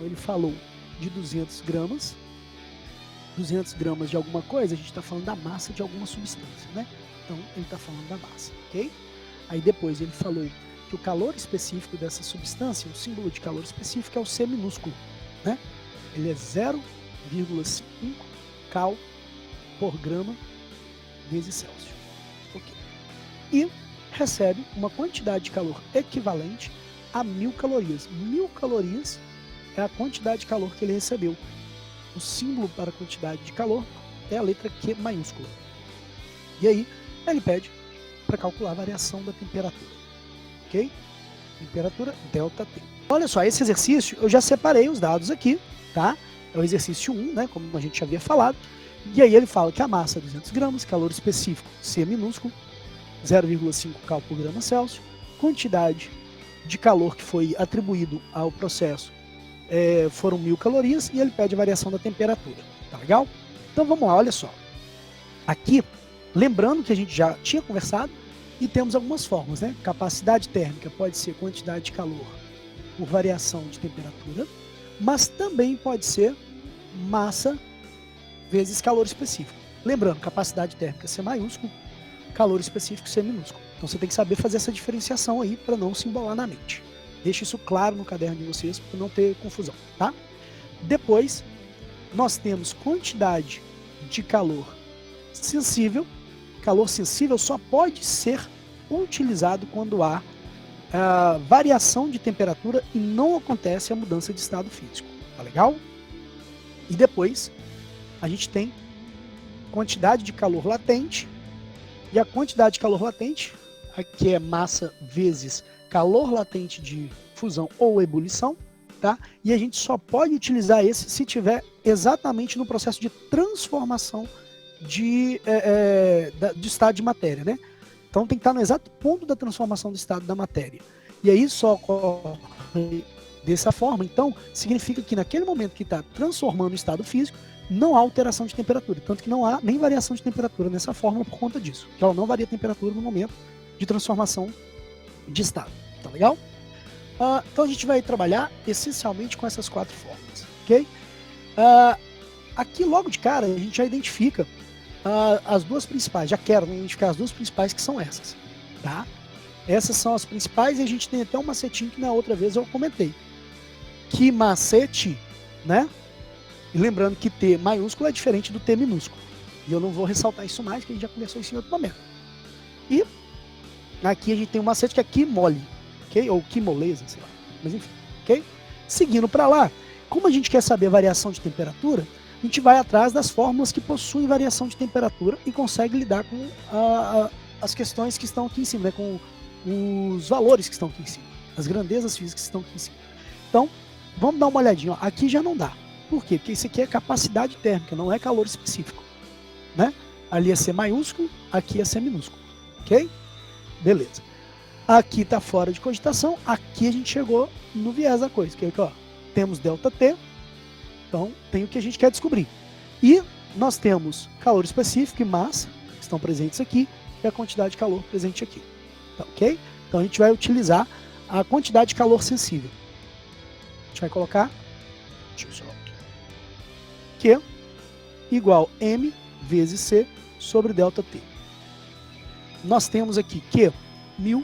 Então ele falou de 200 gramas. 200 gramas de alguma coisa, a gente está falando da massa de alguma substância, né? Então ele está falando da massa, ok? Aí depois ele falou que o calor específico dessa substância, o símbolo de calor específico é o C minúsculo, né? Ele é 0,5 cal por grama vezes Celsius, ok? E recebe uma quantidade de calor equivalente a 1000 calorias. 1000 calorias é a quantidade de calor que ele recebeu. O símbolo para a quantidade de calor é a letra Q maiúscula. E aí ele pede para calcular a variação da temperatura, ok? Temperatura ΔT. Olha só, esse exercício eu já separei os dados aqui, tá? É o exercício 1, né, como a gente já havia falado. E aí ele fala que a massa é 200 gramas, calor específico C minúsculo, 0,5 cal por grama Celsius, quantidade de calor que foi atribuído ao processo foram 1000 calorias e ele pede a variação da temperatura, tá legal? Então vamos lá, olha só. Aqui, lembrando que a gente já tinha conversado e temos algumas formas, né? Capacidade térmica pode ser quantidade de calor por variação de temperatura, mas também pode ser massa vezes calor específico. Lembrando, capacidade térmica C maiúsculo, calor específico C minúsculo. Então você tem que saber fazer essa diferenciação aí para não se embolar na mente. Deixe isso claro no caderno de vocês para não ter confusão, tá? Depois, nós temos quantidade de calor sensível. Calor sensível só pode ser utilizado quando há variação de temperatura e não acontece a mudança de estado físico, tá legal? E depois, a gente tem quantidade de calor latente, e a quantidade de calor latente, aqui é massa vezes calor latente de fusão ou ebulição, tá? E a gente só pode utilizar esse se tiver exatamente no processo de transformação de estado de matéria, né? Então tem que estar no exato ponto da transformação do estado da matéria. E aí só ocorre dessa forma. Então significa que naquele momento que está transformando o estado físico, não há alteração de temperatura. Tanto que não há nem variação de temperatura nessa fórmula por conta disso. Que ela não varia a temperatura no momento de transformação de estado. Tá legal? Então a gente vai trabalhar essencialmente com essas 4 fórmulas, ok? Aqui logo de cara a gente já identifica as duas principais, já quero identificar as duas principais que são essas, tá? Essas são as principais e a gente tem até um macetinho que na outra vez eu comentei. Que macete, né? E lembrando que T maiúsculo é diferente do T minúsculo. E eu não vou ressaltar isso mais, que a gente já conversou isso em outro momento. E aqui a gente tem um macete que é Q mole, ok? Ou Q moleza, sei lá. Mas enfim, ok? Seguindo para lá, como a gente quer saber a variação de temperatura, a gente vai atrás das fórmulas que possuem variação de temperatura e consegue lidar com as questões que estão aqui em cima, né? Com os valores que estão aqui em cima, as grandezas físicas que estão aqui em cima. Então, vamos dar uma olhadinha. Ó. Aqui já não dá. Por quê? Porque isso aqui é capacidade térmica, não é calor específico, né? Ali é C maiúsculo, aqui é C minúsculo, ok? Beleza. Aqui está fora de cogitação, aqui a gente chegou no viés da coisa, que é que, ó, temos ΔT, então tem o que a gente quer descobrir. E nós temos calor específico e massa, que estão presentes aqui, e a quantidade de calor presente aqui, tá, ok? Então a gente vai utilizar a quantidade de calor sensível. A gente vai colocar, Q igual M vezes C sobre ΔT. Nós temos aqui Q, 1000,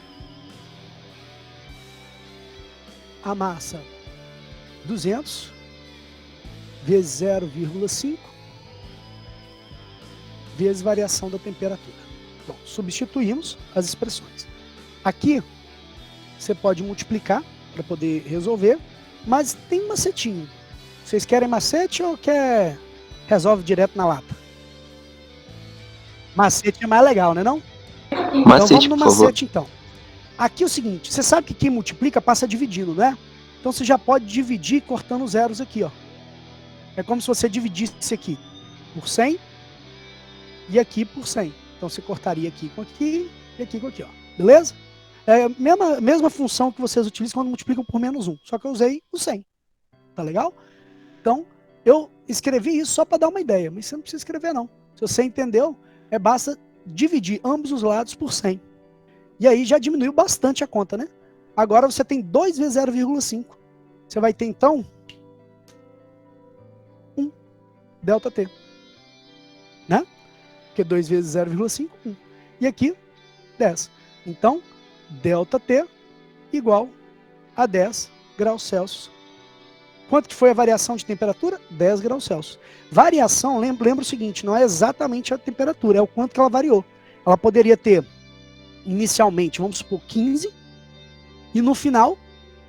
a massa 200 vezes 0,5 vezes variação da temperatura. Bom, substituímos as expressões. Aqui você pode multiplicar para poder resolver, mas tem um macetinho. Vocês querem macete ou resolve direto na lata? Macete é mais legal, né não? Macete, então vamos no macete então. Aqui é o seguinte, você sabe que quem multiplica passa dividindo, né? Então você já pode dividir cortando zeros aqui, ó. É como se você dividisse aqui por 100 e aqui por 100. Então você cortaria aqui com aqui e aqui com aqui, ó. Beleza? É a mesma função que vocês utilizam quando multiplicam por -1. Só que eu usei o 100. Tá legal? Então, eu escrevi isso só para dar uma ideia, mas você não precisa escrever não. Se você entendeu, basta dividir ambos os lados por 100. E aí já diminuiu bastante a conta, né? Agora você tem 2 vezes 0,5. Você vai ter, então, ΔT. Né? Porque 2 vezes 0,5, 1. E aqui, 10. Então, ΔT igual a 10 graus Celsius. Quanto que foi a variação de temperatura? 10 graus Celsius. Variação, lembra o seguinte, não é exatamente a temperatura, é o quanto que ela variou. Ela poderia ter, inicialmente, vamos supor, 15, e no final,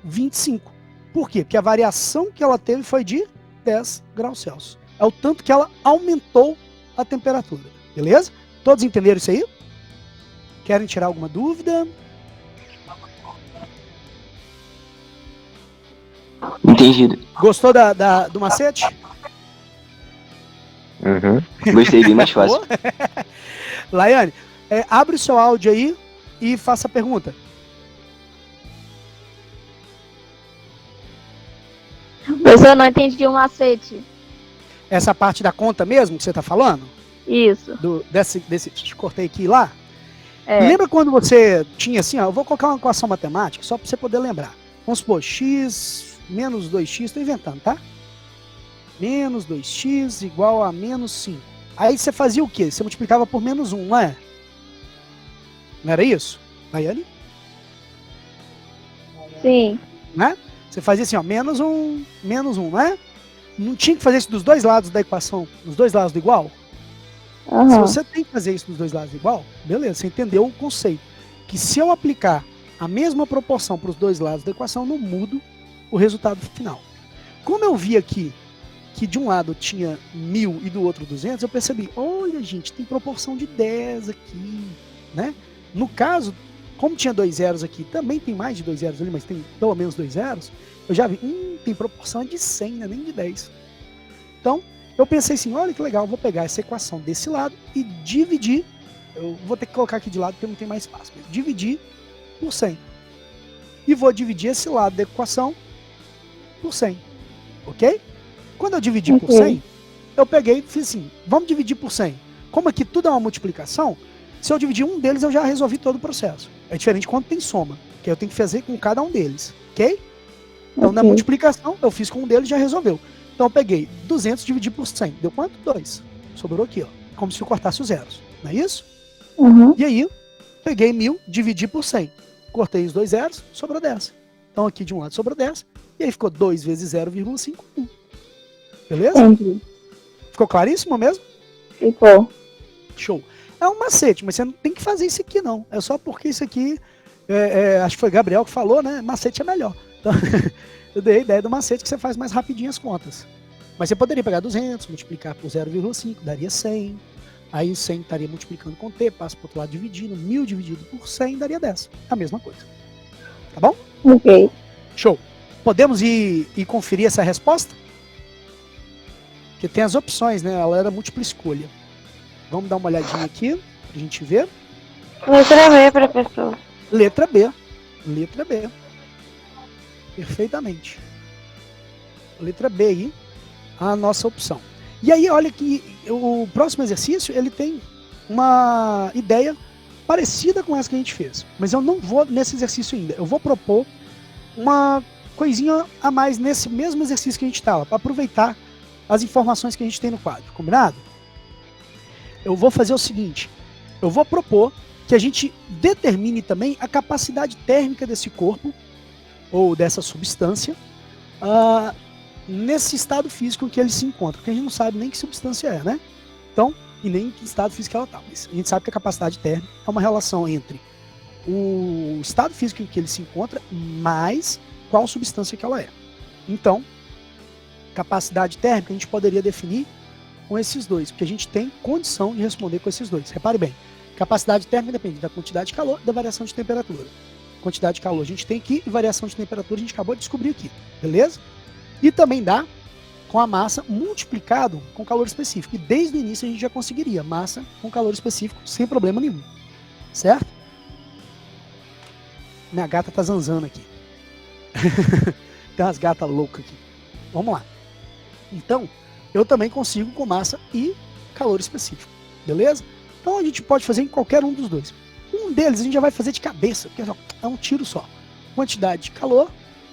25. Por quê? Porque a variação que ela teve foi de 10 graus Celsius. É o tanto que ela aumentou a temperatura. Beleza? Todos entenderam isso aí? Querem tirar alguma dúvida? Entendido. Gostou do macete? Uhum. Gostei, bem mais fácil. Laiane, abre o seu áudio aí e faça a pergunta. Professor, eu não entendi o macete. Essa parte da conta mesmo que você está falando? Isso. Cortei aqui e lá? É. Lembra quando você tinha assim, ó, eu vou colocar uma equação matemática só para você poder lembrar. Vamos supor, x menos 2x, estou inventando, tá? Menos 2x igual a menos 5. Aí você fazia o quê? Você multiplicava por menos 1, não é? Não era isso? Laiane? Sim. Né? Você fazia assim, ó, menos 1, não é? Não tinha que fazer isso dos dois lados da equação, dos dois lados do igual? Uhum. Se você tem que fazer isso dos dois lados do igual, beleza, você entendeu o conceito. Que se eu aplicar a mesma proporção para os dois lados da equação, não mudo o resultado final. Como eu vi aqui que de um lado tinha 1000 e do outro 200, eu percebi, olha gente, tem proporção de 10 aqui, né? No caso, como tinha 2 zeros aqui, também tem mais de 2 zeros ali, mas tem pelo menos 2 zeros, eu já vi, tem proporção de 100, né? Nem de 10. Então, eu pensei assim, olha que legal, vou pegar essa equação desse lado e dividir, eu vou ter que colocar aqui de lado porque não tem mais espaço, mas dividir por 100. E vou dividir esse lado da equação por 100, ok? Quando eu dividi por 100, eu peguei e fiz assim, vamos dividir por 100. Como aqui tudo é uma multiplicação, se eu dividir um deles, eu já resolvi todo o processo. É diferente quando tem soma, que eu tenho que fazer com cada um deles, ok? Então, na multiplicação, eu fiz com um deles e já resolveu. Então, eu peguei 200 dividir por 100. Deu quanto? 2. Sobrou aqui, ó. Como se eu cortasse os zeros. Não é isso? Uhum. E aí, peguei 1000, dividi por 100. Cortei os dois zeros, sobrou 10. Então, aqui de um lado sobrou 10. E aí ficou 2 vezes 0,5, 1. Beleza? Entendi. Ficou claríssimo mesmo? Ficou. Show. É um macete, mas você não tem que fazer isso aqui, não. É só porque isso aqui, acho que foi Gabriel que falou, né? Macete é melhor. Então, eu dei a ideia do macete que você faz mais rapidinho as contas. Mas você poderia pegar 200, multiplicar por 0,5, daria 100. Aí 100 estaria multiplicando com t, passa para o outro lado dividindo. 1000 dividido por 100 daria 10. A mesma coisa. Tá bom? Ok. Show. Podemos ir conferir essa resposta? Porque tem as opções, né? Ela era múltipla escolha. Vamos dar uma olhadinha aqui, pra gente ver. Letra B, professor. Letra B. Letra B. Perfeitamente. Letra B aí, a nossa opção. E aí, olha que o próximo exercício, ele tem uma ideia parecida com essa que a gente fez. Mas eu não vou nesse exercício ainda. Eu vou propor uma coisinha a mais nesse mesmo exercício que a gente estava, para aproveitar as informações que a gente tem no quadro. Combinado? Eu vou fazer o seguinte. Eu vou propor que a gente determine também a capacidade térmica desse corpo, ou dessa substância, nesse estado físico em que ele se encontra, porque a gente não sabe nem que substância é, né? Então, e nem em que estado físico ela está. Mas a gente sabe que a capacidade térmica é uma relação entre o estado físico em que ele se encontra mais qual substância que ela é. Então, capacidade térmica a gente poderia definir com esses dois, porque a gente tem condição de responder com esses dois. Repare bem, capacidade térmica depende da quantidade de calor e da variação de temperatura. Quantidade de calor a gente tem aqui e variação de temperatura a gente acabou de descobrir aqui, beleza? E também dá com a massa multiplicado com calor específico. E desde o início a gente já conseguiria massa com calor específico sem problema nenhum, certo? Minha gata tá zanzando aqui. Tem umas gatas loucas aqui. Vamos lá. Então, eu também consigo com massa e calor específico, beleza? Então a gente pode fazer em qualquer um dos dois. Um deles a gente já vai fazer de cabeça, porque é um tiro só. Quantidade de calor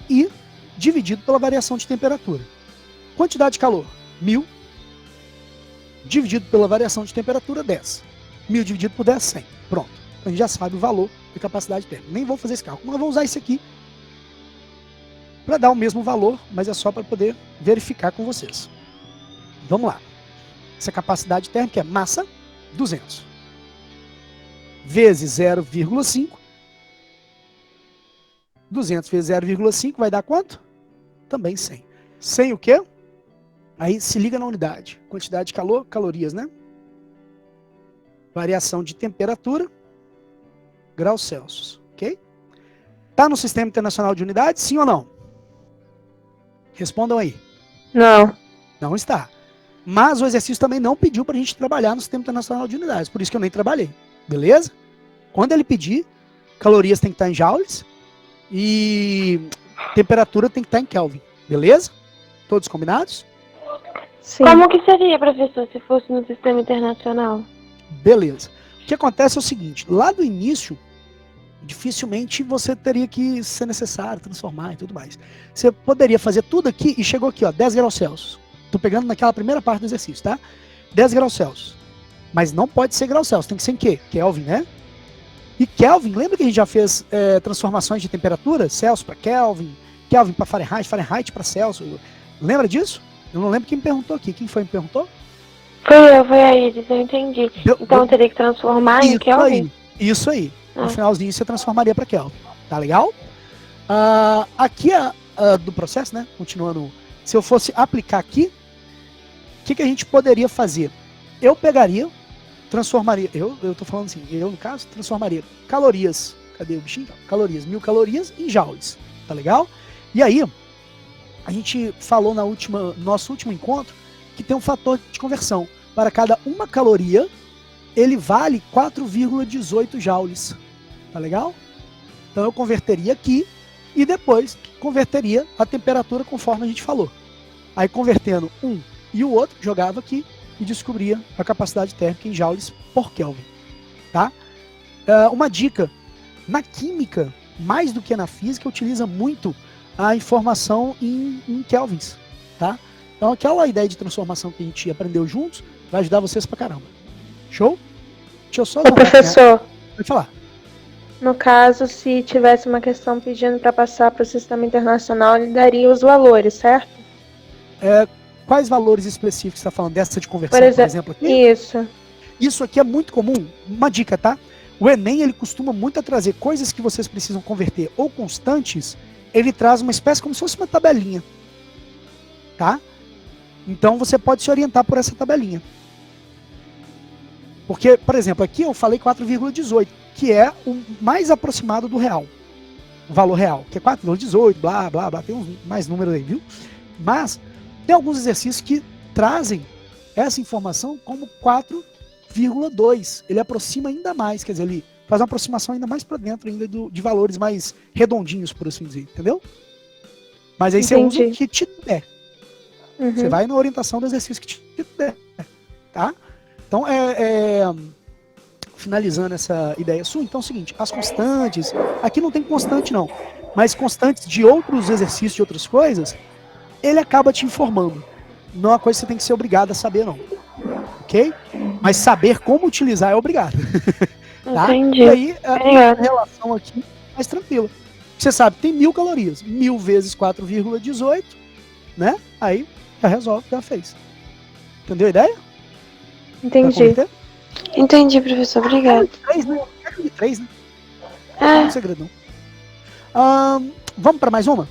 e dividido pela variação de temperatura. Quantidade de calor, 1000. dividido pela variação de temperatura, 10. 1000 dividido por 10, 100. Pronto. Então a gente já sabe o valor da capacidade térmica. Nem vou fazer esse cálculo, mas vou usar isso aqui para dar o mesmo valor, mas é só para poder verificar com vocês. Vamos lá. Essa capacidade térmica é massa 200 vezes 0,5. 200 vezes 0,5 vai dar quanto? Também 100. 100 o quê? Aí se liga na unidade. Quantidade de calor, calorias, né? Variação de temperatura, graus Celsius, ok? Tá no Sistema Internacional de Unidades, sim ou não? Respondam aí. Não. Não está. Mas o exercício também não pediu para a gente trabalhar no Sistema Internacional de Unidades, por isso que eu nem trabalhei, beleza? Quando ele pedir, calorias tem que estar em joules e temperatura tem que estar em Kelvin, beleza? Todos combinados? Sim. Como que seria, professor, se fosse no sistema internacional? Beleza. O que acontece é o seguinte, lá do início, dificilmente você teria que ser necessário transformar e tudo mais. Você poderia fazer tudo aqui e chegou aqui, ó, 10 graus Celsius. Tô pegando naquela primeira parte do exercício, tá? 10 graus Celsius. Mas não pode ser graus Celsius, tem que ser em quê? Kelvin, né? E Kelvin, lembra que a gente já fez transformações de temperatura? Celsius para Kelvin, Kelvin para Fahrenheit, Fahrenheit para Celsius. Lembra disso? Eu não lembro quem me perguntou aqui. Quem foi que me perguntou? Foi a Iris, eu entendi. Então eu teria que transformar em Kelvin? Isso aí. Ah. No finalzinho você transformaria para Kelvin. Tá legal? Aqui do processo, né? Continuando. Se eu fosse aplicar aqui, o que a gente poderia fazer? Eu pegaria, transformaria. Eu tô falando assim, eu no caso, transformaria calorias. Cadê o bichinho? Calorias, 1000 calorias em joules. Tá legal? E aí, a gente falou no nosso último encontro que tem um fator de conversão. Para cada uma caloria, ele vale 4,18 joules. Tá legal? Então eu converteria aqui e depois converteria a temperatura conforme a gente falou. Aí convertendo um e o outro, jogava aqui e descobria a capacidade térmica em joules por Kelvin. Tá? Uma dica, na química, mais do que na física, utiliza muito a informação em kelvins. Tá? Então aquela ideia de transformação que a gente aprendeu juntos vai ajudar vocês pra caramba. Show? Deixa eu só Ô, professor, Pode falar. no caso, se tivesse uma questão pedindo para passar para o sistema internacional, ele daria os valores, certo? Quais valores específicos você está falando? Dessa de conversão, Por por exemplo, aqui? Isso. Isso aqui é muito comum. Uma dica, tá? O Enem, ele costuma muito a trazer coisas que vocês precisam converter ou constantes, ele traz uma espécie como se fosse uma tabelinha. Tá? Então você pode se orientar por essa tabelinha. Porque, por exemplo, aqui eu falei 4,18, que é o mais aproximado do real. O valor real, que é 4,18, blá, blá, blá, tem uns mais números aí, viu? Mas tem alguns exercícios que trazem essa informação como 4,2. Ele aproxima ainda mais, quer dizer, ele faz uma aproximação ainda mais para dentro ainda de valores mais redondinhos, por assim dizer, entendeu? Mas aí você usa o que te der. Uhum. Você vai na orientação do exercício que te der, tá? Então, finalizando essa ideia sua, então é o seguinte, as constantes, aqui não tem constante não, mas constantes de outros exercícios, de outras coisas, ele acaba te informando. Não é uma coisa que você tem que ser obrigado a saber não, ok? Mas saber como utilizar é obrigado. Tá? Entendi. E aí, a relação aqui é mais tranquila. Você sabe, tem 1000 calorias, 1000 vezes 4,18, né? Aí, já resolve, já fez. Entendeu a ideia? Entendi. Entendi, professor. Obrigado. Regra de 3, né? É. Não é segredo, não. Vamos para mais uma?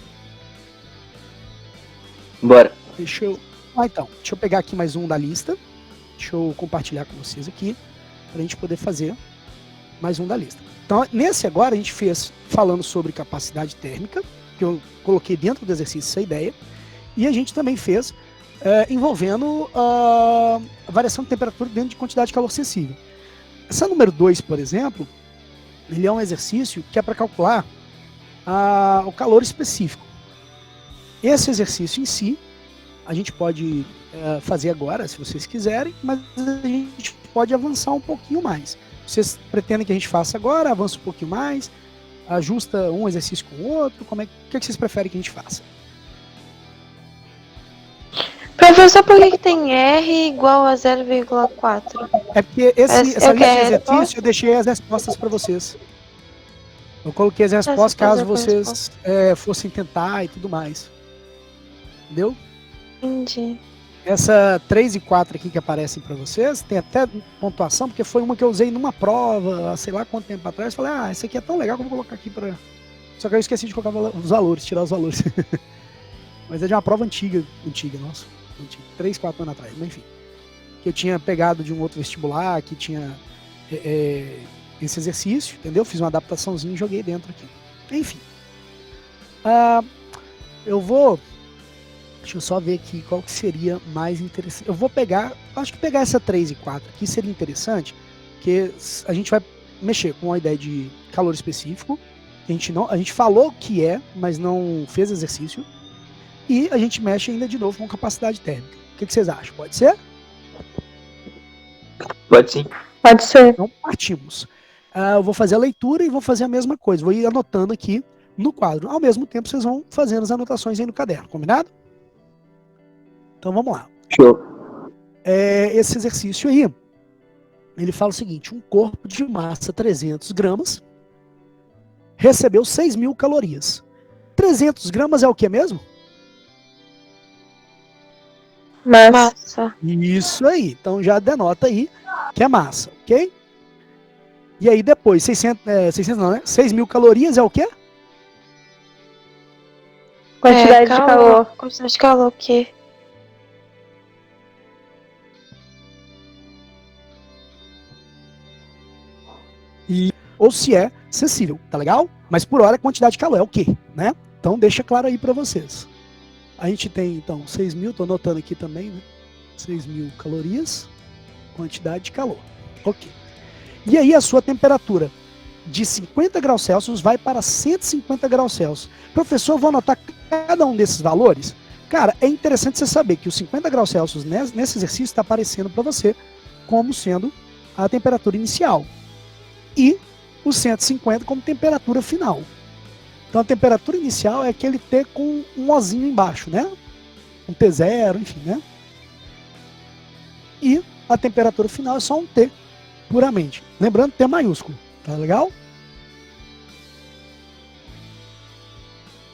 Bora. Deixa eu pegar aqui mais um da lista. Deixa eu compartilhar com vocês aqui, para a gente poder fazer mais um da lista. Então, nesse agora, a gente fez falando sobre capacidade térmica, que eu coloquei dentro do exercício essa ideia, e a gente também fez envolvendo a variação de temperatura dentro de quantidade de calor sensível. Essa número 2, por exemplo, ele é um exercício que é para calcular o calor específico. Esse exercício em si, a gente pode fazer agora, se vocês quiserem, mas a gente pode avançar um pouquinho mais. Vocês pretendem que a gente faça agora, avança um pouquinho mais, ajusta um exercício com o outro, o que vocês preferem que a gente faça? Professor, por que tem R igual a 0,4? É porque essa Eu lista de quero exercício resposta. eu deixei as respostas para vocês. Eu coloquei as Essa respostas caso coisa com vocês fossem tentar e tudo mais. Entendeu? Entendi. Essa 3 e 4 aqui que aparecem para vocês, tem até pontuação, porque foi uma que eu usei numa prova, sei lá quanto tempo atrás. Falei, essa aqui é tão legal que eu vou colocar aqui para. Só que eu esqueci de colocar os valores, tirar os valores. Mas é de uma prova antiga, nossa. Antiga, 3, 4 anos atrás, mas enfim. Que eu tinha pegado de um outro vestibular, que tinha esse exercício, entendeu? Fiz uma adaptaçãozinha e joguei dentro aqui. Enfim. Eu vou. Deixa eu só ver aqui qual que seria mais interessante. Eu vou pegar. Acho que pegar essa 3 e 4 aqui seria interessante, porque a gente vai mexer com a ideia de calor específico. A gente falou que mas não fez exercício. E a gente mexe ainda de novo com capacidade térmica. O que vocês acham? Pode ser? Pode sim. Pode ser. Então partimos. Eu vou fazer a leitura e vou fazer a mesma coisa. Vou ir anotando aqui no quadro. Ao mesmo tempo, vocês vão fazendo as anotações aí no caderno. Combinado? Então vamos lá. Show. Esse exercício aí, ele fala o seguinte: um corpo de massa 300 gramas recebeu 6.000 calorias. 300 gramas é o que mesmo? Massa. Isso aí. Então já denota aí que é massa, ok? E aí depois, 600 não, né? 6.000 calorias é o quê? Quantidade de calor. Quantidade de calor, o quê? Ou se é sensível, tá legal? Mas por hora a quantidade de calor é o quê, né? Então deixa claro aí para vocês. A gente tem então 6.000, tô anotando aqui também, né? 6.000 calorias, quantidade de calor. Ok. E aí a sua temperatura de 50 graus Celsius vai para 150 graus Celsius. Professor, eu vou anotar cada um desses valores? Cara, é interessante você saber que os 50 graus Celsius nesse exercício está aparecendo para você como sendo a temperatura inicial. E os 150 como temperatura final. Então a temperatura inicial é aquele T com um Ozinho embaixo, né? Um T0, enfim, né? E a temperatura final é só um T, puramente. Lembrando, T maiúsculo, tá legal?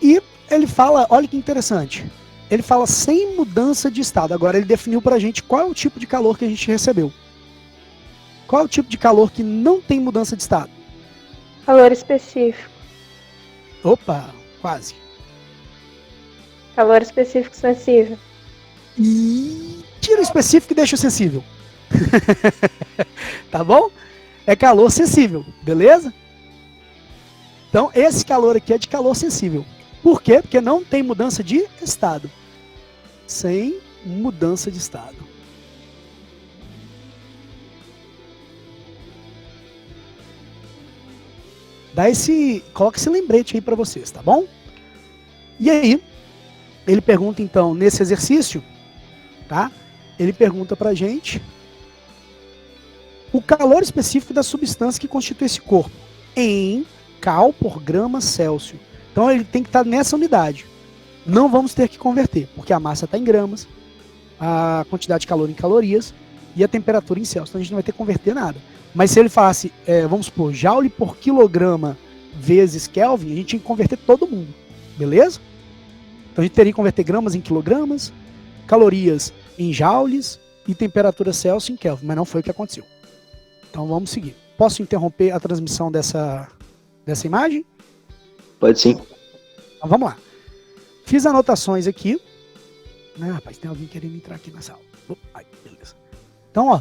E ele fala, olha que interessante, ele fala sem mudança de estado. Agora ele definiu pra gente qual é o tipo de calor que a gente recebeu. Qual é o tipo de calor que não tem mudança de estado? Calor específico. Opa, quase. Calor específico sensível. E tira o específico e deixa o sensível. Tá bom? É calor sensível, beleza? Então esse calor aqui é de calor sensível. Por quê? Porque não tem mudança de estado. Sem mudança de estado. Coloca esse lembrete aí para vocês, tá bom? E aí, ele pergunta então, nesse exercício, tá? Ele pergunta pra gente o calor específico da substância que constitui esse corpo em cal por grama Celsius. Então ele tem que estar nessa unidade. Não vamos ter que converter, porque a massa está em gramas, a quantidade de calor em calorias e a temperatura em Celsius. Então a gente não vai ter que converter nada. Mas se ele falasse, vamos supor, joule por quilograma vezes Kelvin, a gente tinha que converter todo mundo, beleza? Então a gente teria que converter gramas em quilogramas, calorias em joules e temperatura Celsius em Kelvin, mas não foi o que aconteceu. Então vamos seguir. Posso interromper a transmissão dessa imagem? Pode sim. Então vamos lá. Fiz anotações aqui. Rapaz, tem alguém querendo entrar aqui na sala. Ai, beleza. Então, ó.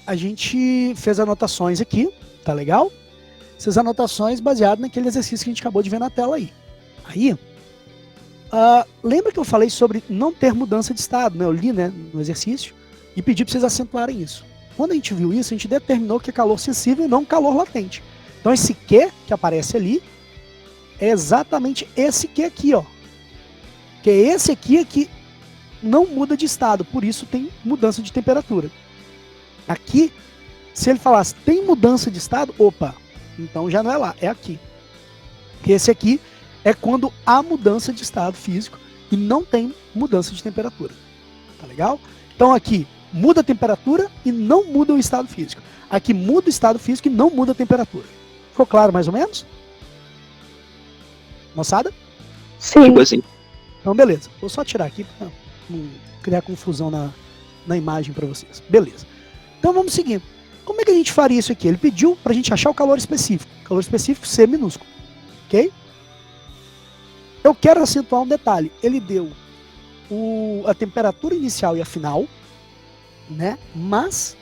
A gente fez anotações aqui, tá legal? Essas anotações baseadas naquele exercício que a gente acabou de ver na tela aí. Aí, lembra que eu falei sobre não ter mudança de estado, né? Eu li, né, no exercício e pedi para vocês acentuarem isso. Quando a gente viu isso, a gente determinou que é calor sensível e não calor latente. Então esse Q que aparece ali é exatamente esse Q aqui, ó. Que é esse aqui que não muda de estado, por isso tem mudança de temperatura. Aqui, se ele falasse tem mudança de estado, opa, então já não é lá, é aqui. Esse aqui é quando há mudança de estado físico e não tem mudança de temperatura. Tá legal? Então aqui muda a temperatura e não muda o estado físico. Aqui muda o estado físico e não muda a temperatura. Ficou claro mais ou menos? Moçada? Sim. Tipo assim. Então beleza. Vou só tirar aqui para não criar confusão na imagem para vocês. Beleza. Então vamos seguir. Como é que a gente faria isso aqui? Ele pediu para a gente achar o calor específico. Calor específico C minúsculo. Ok? Eu quero acentuar um detalhe. Ele deu a temperatura inicial e a final, né? Mas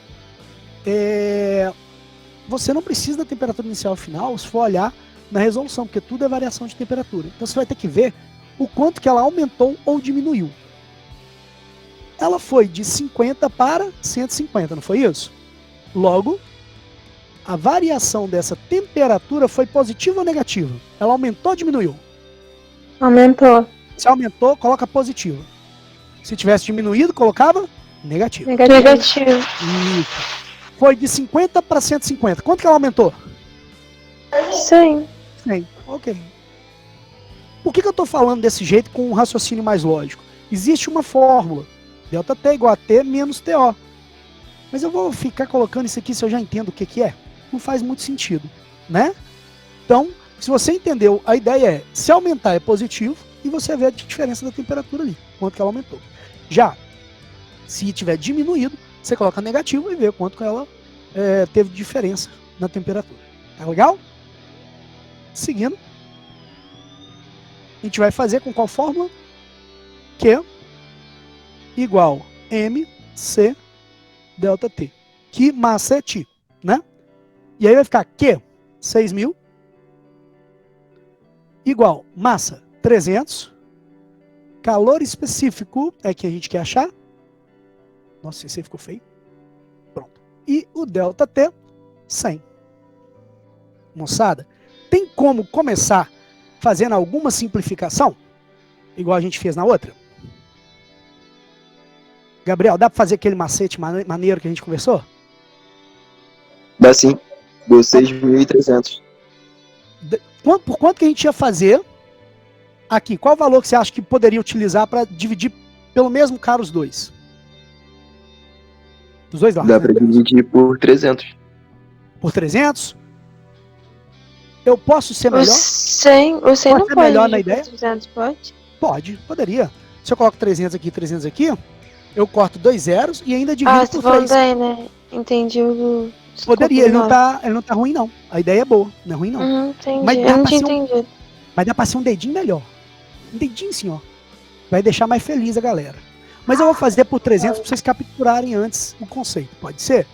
você não precisa da temperatura inicial e final se for olhar na resolução, porque tudo é variação de temperatura. Então você vai ter que ver o quanto que ela aumentou ou diminuiu. Ela foi de 50 para 150, não foi isso? Logo, a variação dessa temperatura foi positiva ou negativa? Ela aumentou ou diminuiu? Aumentou. Se aumentou, coloca positivo. Se tivesse diminuído, colocava negativo. Negativo. Isso. Foi de 50 para 150. Quanto que ela aumentou? 100. 100. Ok. Por que eu estou falando desse jeito com um raciocínio mais lógico? Existe uma fórmula. ΔT igual a T menos TO. Mas eu vou ficar colocando isso aqui se eu já entendo o que é? Não faz muito sentido, né? Então, se você entendeu, a ideia é, se aumentar é positivo e você vê a diferença da temperatura ali, quanto que ela aumentou. Já, se tiver diminuído, você coloca negativo e vê quanto que ela teve diferença na temperatura. Tá legal? Seguindo, a gente vai fazer com qual fórmula? Q igual mc ΔT. Que massa é T, né? E aí vai ficar Q, 6.000, igual massa, 300, calor específico, é que a gente quer achar. Nossa, esse aí ficou feio. Pronto. E o ΔT, 100. Moçada, tem como começar fazendo alguma simplificação? Igual a gente fez na outra? Gabriel, dá para fazer aquele macete maneiro que a gente conversou? Dá sim. Deu 6.300. Por quanto que a gente ia fazer aqui? Qual o valor que você acha que poderia utilizar para dividir pelo mesmo cara os dois? Dos dois lados. Dá pra dividir por 300. Por 300? Eu posso ser melhor? O 100 não Pode ser pode melhor na dividir ideia? por 300, pode? Poderia. Se eu coloco 300 aqui, eu corto 2 zeros e ainda divido Ah, você por falando 3. daí, né? Entendi o... Poderia, ele não tá ruim não. A ideia é boa, não é ruim não. Entendi. Mas dá Eu não pra tinha ser entendido. Mas dá pra ser um dedinho melhor. Um dedinho assim, ó. Vai deixar mais feliz a galera. Mas eu vou fazer por 300 pra vocês capturarem antes o conceito. Pode ser?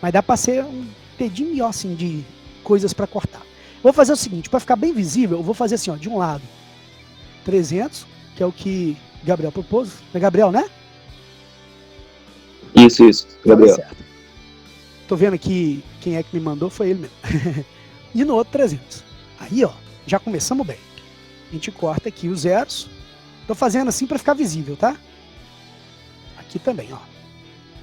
Mas dá pra ser um dedinho melhor, assim, de coisas pra cortar. Eu vou fazer o seguinte, pra ficar bem visível, eu vou fazer assim, ó, de um lado 300, que é o que Gabriel propôs. É Gabriel, né? Isso, Gabriel. Tá certo. Tô vendo aqui quem é que me mandou, foi ele mesmo. E no outro 300. Aí, ó, já começamos bem. A gente corta aqui os zeros. Tô fazendo assim para ficar visível, tá? Aqui também, ó.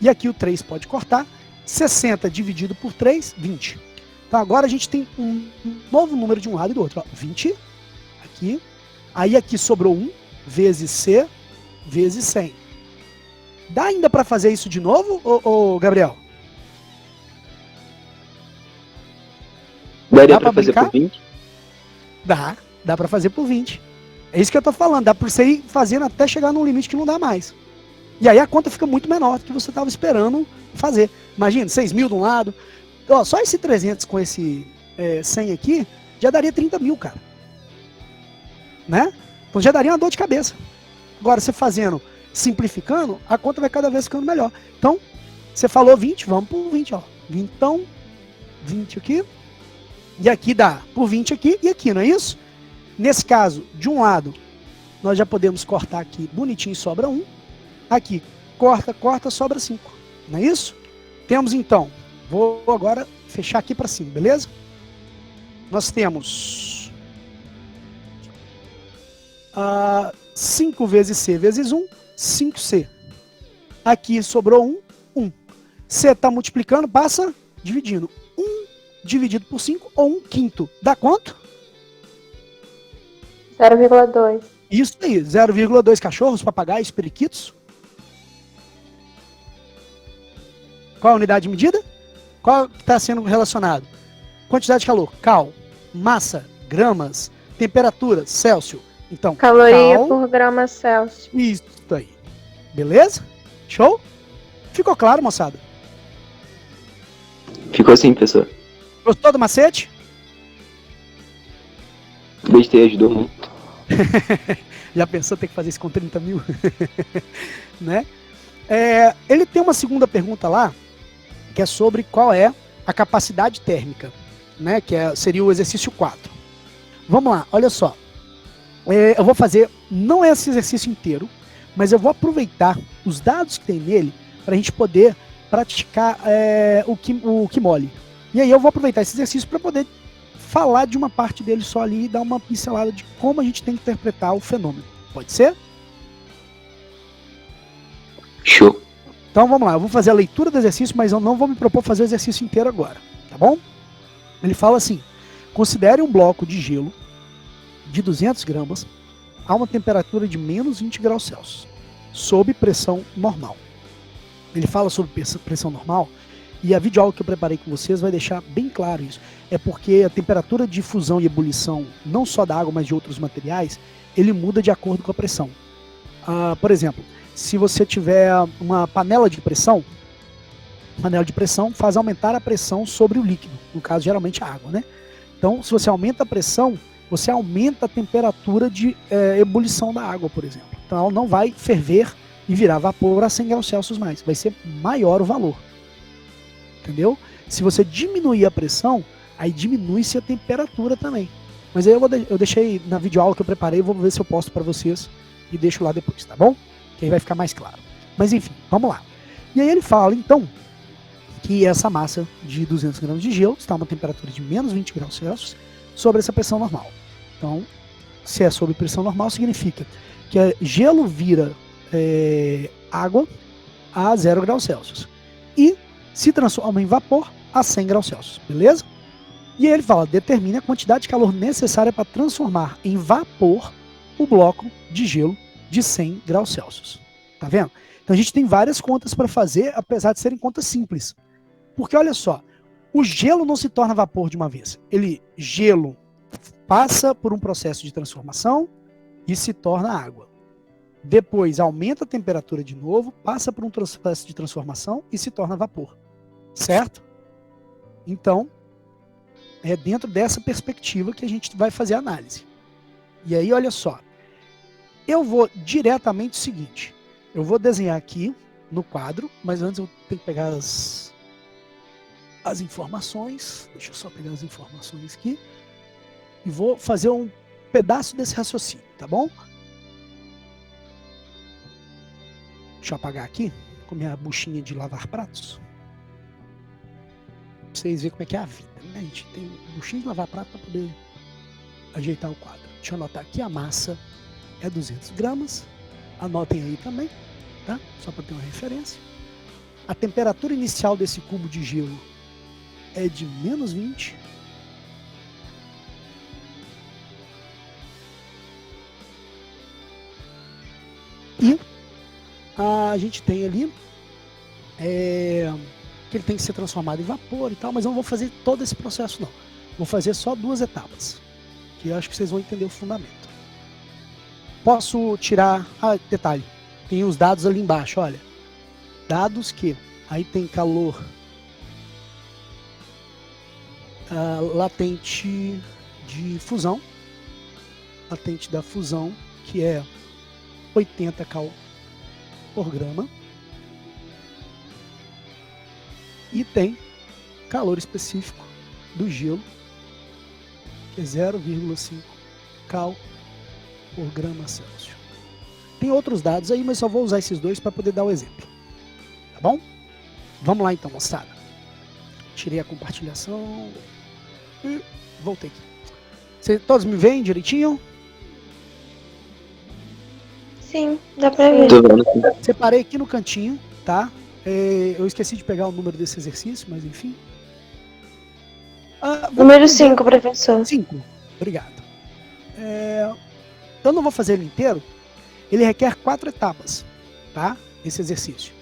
E aqui o 3 pode cortar. 60 dividido por 3, 20. Então agora a gente tem um novo número de um lado e do outro. Ó. 20, aqui. Aí aqui sobrou 1, vezes C, vezes 100. Dá ainda para fazer isso de novo, ô Gabriel? Daria Dá pra pra fazer brincar? por 20? Dá pra fazer por 20. É isso que eu tô falando, dá pra você ir fazendo até chegar num limite que não dá mais. E aí a conta fica muito menor do que você tava esperando fazer. Imagina, 6.000 de um lado. Ó, só esse 300 com esse 100 aqui, já daria 30 mil, cara. Né? Então já daria uma dor de cabeça. Agora, você fazendo, simplificando, a conta vai cada vez ficando melhor. Então, você falou 20, vamos por 20, ó. Então, 20 aqui. E aqui dá por 20 aqui e aqui, não é isso? Nesse caso, de um lado, nós já podemos cortar aqui bonitinho, sobra 1. Aqui, corta, sobra 5. Não é isso? Temos então, vou agora fechar aqui para cima, beleza? Nós temos 5 vezes C vezes 1, 5C. Aqui sobrou 1, 1. C está multiplicando, passa dividindo. 1 dividido por 5 ou 1/5. Dá quanto? 0,2. Isso aí, 0,2 cachorros, papagaios, periquitos. Qual a unidade de medida? Qual está sendo relacionado? Quantidade de calor, cal. Massa, gramas. Temperatura, Celsius. Então, Caloria cal, por grama Celsius. isso aí. Beleza? Show? Ficou claro, moçada? Ficou assim, professor. Gostou do macete? Gostei, ajudou muito. Já pensou ter que fazer isso com 30 mil? Né? Ele tem uma segunda pergunta lá, que é sobre qual é a capacidade térmica, né? Que seria o exercício 4. Vamos lá, olha só. Eu vou fazer, não esse exercício inteiro, mas eu vou aproveitar os dados que tem nele para a gente poder praticar o que mole. E aí eu vou aproveitar esse exercício para poder falar de uma parte dele só ali e dar uma pincelada de como a gente tem que interpretar o fenômeno. Pode ser? Show. Então vamos lá, eu vou fazer a leitura do exercício, mas eu não vou me propor fazer o exercício inteiro agora, tá bom? Ele fala assim: considere um bloco de gelo de 200 gramas a uma temperatura de menos 20 graus Celsius, sob pressão normal. Ele fala sobre pressão normal, e a videoaula que eu preparei com vocês vai deixar bem claro isso. É porque a temperatura de fusão e ebulição, não só da água, mas de outros materiais, ele muda de acordo com a pressão. Por exemplo, se você tiver uma panela de pressão faz aumentar a pressão sobre o líquido, no caso, geralmente a água, né? Então, se você aumenta a pressão, você aumenta a temperatura de ebulição da água, por exemplo. Então, ela não vai ferver e virar vapor a 100 graus Celsius mais, vai ser maior o valor. Entendeu? Se você diminuir a pressão, aí diminui-se a temperatura também. Mas aí eu deixei na videoaula que eu preparei, vou ver se eu posto para vocês e deixo lá depois, tá bom? Que aí vai ficar mais claro. Mas enfim, vamos lá. E aí ele fala, então, que essa massa de 200 gramas de gelo está a uma temperatura de menos 20 graus Celsius sobre essa pressão normal. Então, se é sobre pressão normal, significa que gelo vira água a 0 graus Celsius. E se transforma em vapor a 100 graus Celsius, beleza? E aí ele fala, determine a quantidade de calor necessária para transformar em vapor o bloco de gelo de 100 graus Celsius. Tá vendo? Então a gente tem várias contas para fazer, apesar de serem contas simples. Porque olha só, o gelo não se torna vapor de uma vez. Gelo passa por um processo de transformação e se torna água. Depois aumenta a temperatura de novo, passa por um processo de transformação e se torna vapor. Certo? Então, é dentro dessa perspectiva que a gente vai fazer a análise. E aí, olha só. Eu vou diretamente o seguinte. Eu vou desenhar aqui no quadro, mas antes eu tenho que pegar as informações. Deixa eu só pegar as informações aqui. E vou fazer um pedaço desse raciocínio, tá bom? Deixa eu apagar aqui com minha buchinha de lavar pratos. Pra vocês verem como é que é a vida, né? A gente tem buchinha de lavar prato para poder ajeitar o quadro. Deixa eu anotar aqui, a massa é 200 gramas. Anotem aí também, tá? Só para ter uma referência. A temperatura inicial desse cubo de gelo é de menos 20. E a gente tem ali que ele tem que ser transformado em vapor e tal, mas eu não vou fazer todo esse processo não. Vou fazer só 2 etapas, que eu acho que vocês vão entender o fundamento. Posso tirar... detalhe, tem os dados ali embaixo, olha. Dados que... Aí tem calor latente de fusão. Latente da fusão, que é 80 cal por grama. E tem calor específico do gelo, que é 0,5 cal por grama Celsius. Tem outros dados aí, mas só vou usar esses 2 para poder dar o exemplo. Tá bom? Vamos lá então, moçada. Tirei a compartilhação e voltei aqui. Todos me veem direitinho? Sim, dá pra ver. Tô vendo. Separei aqui no cantinho, tá? Eu esqueci de pegar o número desse exercício, mas enfim. Número 5, professor. 5. Obrigado. eu não vou fazer ele inteiro, ele requer 4 etapas, tá? Esse exercício.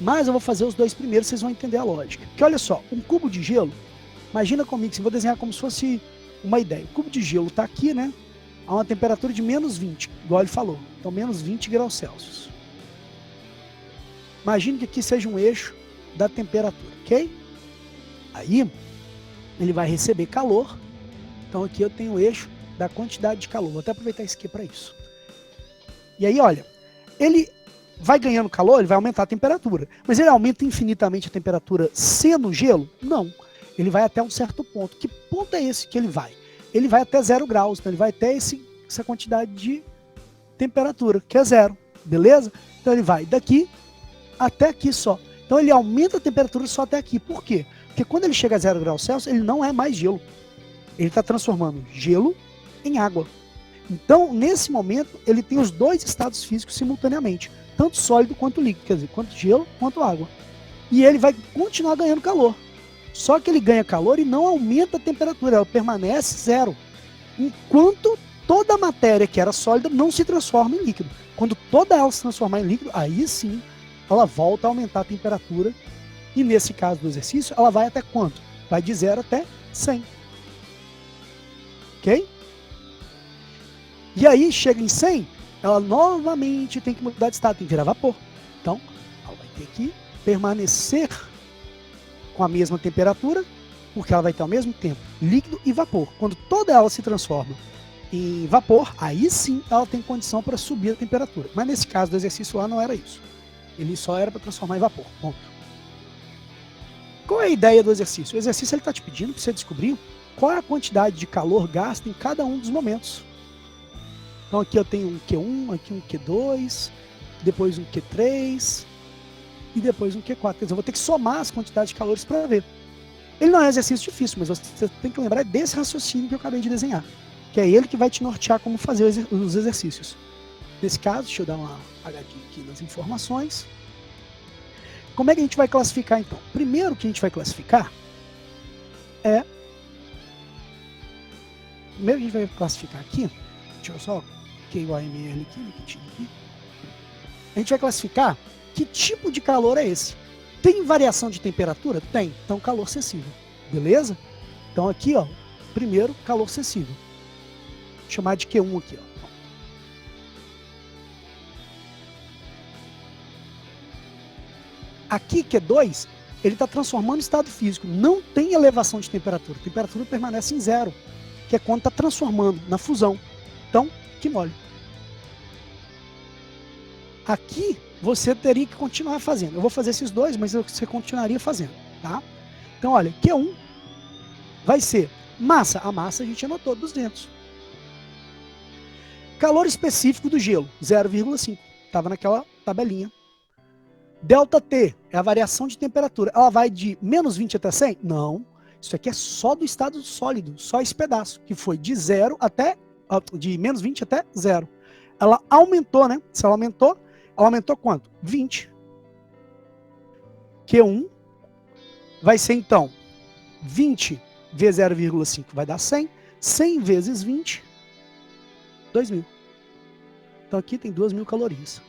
Mas eu vou fazer os 2 primeiros, vocês vão entender a lógica. Porque olha só, um cubo de gelo, imagina comigo, eu vou desenhar como se fosse uma ideia. O cubo de gelo está aqui, né? A uma temperatura de menos 20, igual ele falou. Então, menos 20 graus Celsius. Imagine que aqui seja um eixo da temperatura, ok? Aí, ele vai receber calor. Então, aqui eu tenho o eixo da quantidade de calor. Vou até aproveitar isso aqui para isso. E aí, olha, ele vai ganhando calor, ele vai aumentar a temperatura. Mas ele aumenta infinitamente a temperatura sendo gelo? Não. Ele vai até um certo ponto. Que ponto é esse que ele vai? Ele vai até 0 graus. Então, ele vai até essa quantidade de temperatura, que é 0. Beleza? Então, ele vai daqui até aqui só. Então, ele aumenta a temperatura só até aqui. Por quê? Porque quando ele chega a 0 graus Celsius, ele não é mais gelo. Ele está transformando gelo em água. Então, nesse momento, ele tem os 2 estados físicos simultaneamente. Tanto sólido quanto líquido. Quer dizer, quanto gelo quanto água. E ele vai continuar ganhando calor. Só que ele ganha calor e não aumenta a temperatura. Ela permanece 0. Enquanto toda a matéria que era sólida não se transforma em líquido. Quando toda ela se transformar em líquido, aí sim, ela volta a aumentar a temperatura. E nesse caso do exercício, ela vai até quanto? Vai de 0 até 100. Ok? E aí, chega em 100, ela novamente tem que mudar de estado, tem que virar vapor. Então, ela vai ter que permanecer com a mesma temperatura, porque ela vai ter ao mesmo tempo líquido e vapor. Quando toda ela se transforma em vapor, aí sim ela tem condição para subir a temperatura. Mas nesse caso do exercício lá não era isso. Ele só era para transformar em vapor. Ponto. Qual é a ideia do exercício? O exercício está te pedindo para você descobrir qual é a quantidade de calor gasta em cada um dos momentos. Então aqui eu tenho um Q1, aqui um Q2, depois um Q3 e depois um Q4. Quer dizer, eu vou ter que somar as quantidades de calores para ver. Ele não é um exercício difícil, mas você tem que lembrar desse raciocínio que eu acabei de desenhar. Que é ele que vai te nortear como fazer os exercícios. Nesse caso, deixa eu dar uma apagadinha aqui nas informações. Como é que a gente vai classificar então? Primeiro que a gente vai classificar é... Primeiro que a gente vai classificar aqui, deixa eu só QOML aqui. A gente vai classificar que tipo de calor é esse. Tem variação de temperatura? Tem. Então, calor sensível. Beleza? Então, aqui, ó, primeiro, calor sensível. Vou chamar de Q1 aqui, ó. Aqui, Q2, ele está transformando em estado físico. Não tem elevação de temperatura. A temperatura permanece em 0, que é quando está transformando na fusão. Então, que mole. Aqui, você teria que continuar fazendo. Eu vou fazer esses dois, mas você continuaria fazendo, tá? Então, olha, Q1 vai ser massa. A massa a gente anotou, 200. Calor específico do gelo, 0,5. Estava naquela tabelinha. Delta T é a variação de temperatura. Ela vai de menos 20 até 100? Não. Isso aqui é só do estado sólido, só esse pedaço, que foi de 0 até... de menos 20 até 0. Ela aumentou, né? Se ela aumentou quanto? 20. Q1 vai ser, então, 20 vezes 0,5 vai dar 100. 100 vezes 20, 2.000. Então aqui tem 2.000 calorias.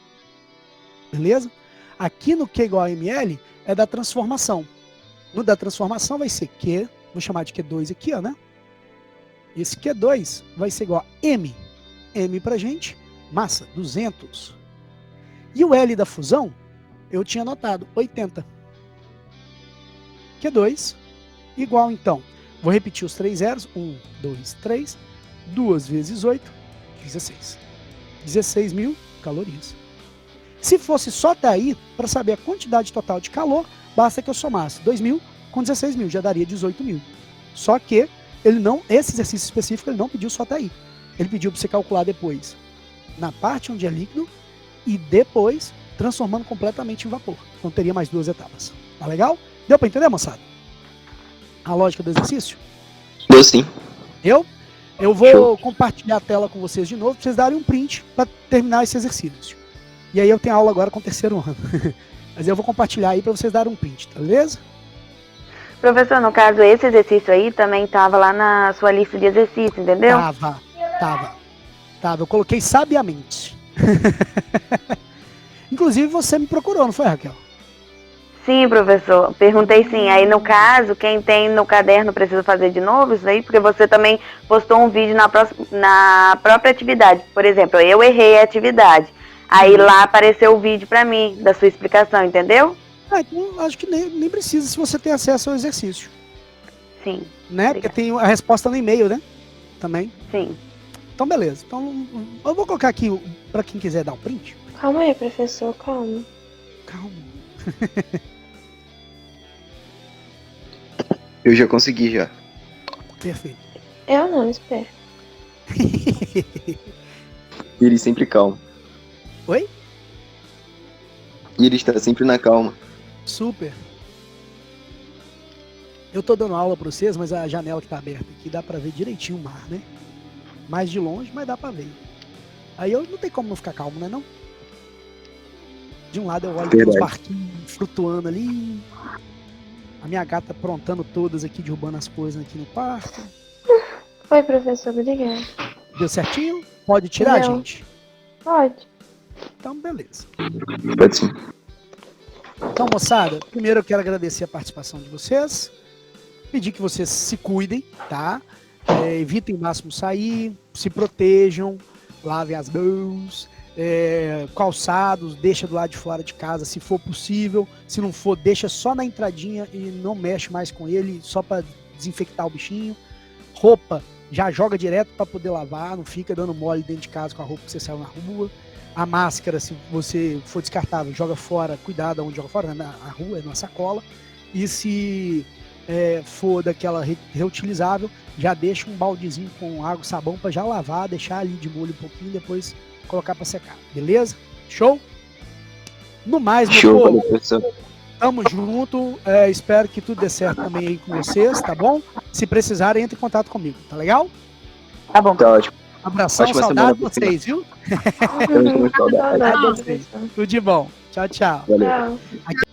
Beleza? Aqui no Q igual a ml é da transformação. No da transformação vai ser Q, vou chamar de Q2 aqui, ó, né? Esse Q2 vai ser igual a M. M pra gente, massa, 200. E o L da fusão, eu tinha anotado, 80. Q2 igual, então, vou repetir os 3 zeros. 1, 2, 3. 2 vezes 8, 16. 16.000 calorias. Se fosse só até aí, para saber a quantidade total de calor, basta que eu somasse 2.000 com 16.000, já daria 18.000. Só que ele não, esse exercício específico ele não pediu só até aí. Ele pediu para você calcular depois na parte onde é líquido e depois transformando completamente em vapor. Então teria mais 2 etapas. Tá legal? Deu para entender, moçada? A lógica do exercício? Deu sim. Eu vou compartilhar a tela com vocês de novo para vocês darem um print para terminar esse exercício. E aí eu tenho aula agora com o 3º ano. Mas eu vou compartilhar aí para vocês darem um print, tá beleza? Professor, no caso, esse exercício aí também estava lá na sua lista de exercícios, entendeu? Tava. Tava, eu coloquei sabiamente. Inclusive você me procurou, não foi, Raquel? Sim, professor. Perguntei sim. Aí, no caso, quem tem no caderno precisa fazer de novo isso aí? Porque você também postou um vídeo na própria atividade. Por exemplo, eu errei a atividade. Aí lá apareceu o vídeo pra mim, da sua explicação, entendeu? Então acho que nem precisa se você tem acesso ao exercício. Sim. Né? Obrigada. Porque tem a resposta no e-mail, né? Também. Sim. Então, beleza. Então, eu vou colocar aqui pra quem quiser dar um print. Calma aí, professor, calma. Calma. Eu já consegui já. Perfeito. Eu não, espera. Ele sempre calmo. Oi? E ele está sempre na calma. Super. Eu tô dando aula pra vocês, mas a janela que tá aberta aqui dá pra ver direitinho o mar, né? Mais de longe, mas dá pra ver. Aí eu não tem como não ficar calmo, né não? De um lado eu olho os barquinhos flutuando ali. A minha gata aprontando todas aqui, derrubando as coisas aqui no parque. Oi, professor, obrigada. Deu certinho? Pode tirar, Não. gente? Pode. Então, beleza. Pode sim. Então, moçada, primeiro eu quero agradecer a participação de vocês. Pedir que vocês se cuidem, tá? Evitem o máximo sair, se protejam, lavem as mãos, calçados, deixa do lado de fora de casa, se for possível. Se não for, deixa só na entradinha e não mexe mais com ele, só para desinfectar o bichinho. Roupa, já joga direto para poder lavar, não fica dando mole dentro de casa com a roupa que você saiu na rua. A máscara, se você for descartável, joga fora, cuidado onde joga fora, na rua, na sacola. E se for daquela reutilizável, já deixa um baldezinho com água e sabão para já lavar, deixar ali de molho um pouquinho, depois colocar para secar, beleza? Show? No mais, meu Show, povo, valeu, professor. tamo junto, espero que tudo dê certo também aí com vocês, tá bom? Se precisarem, entre em contato comigo, tá legal? Tá bom. Tá ótimo. Abração, Ótima saudade de semana, vocês, viu? Tamo com saudade. Saudade, Adeus. professor. Tudo de bom. Tchau, tchau. Valeu. Tchau.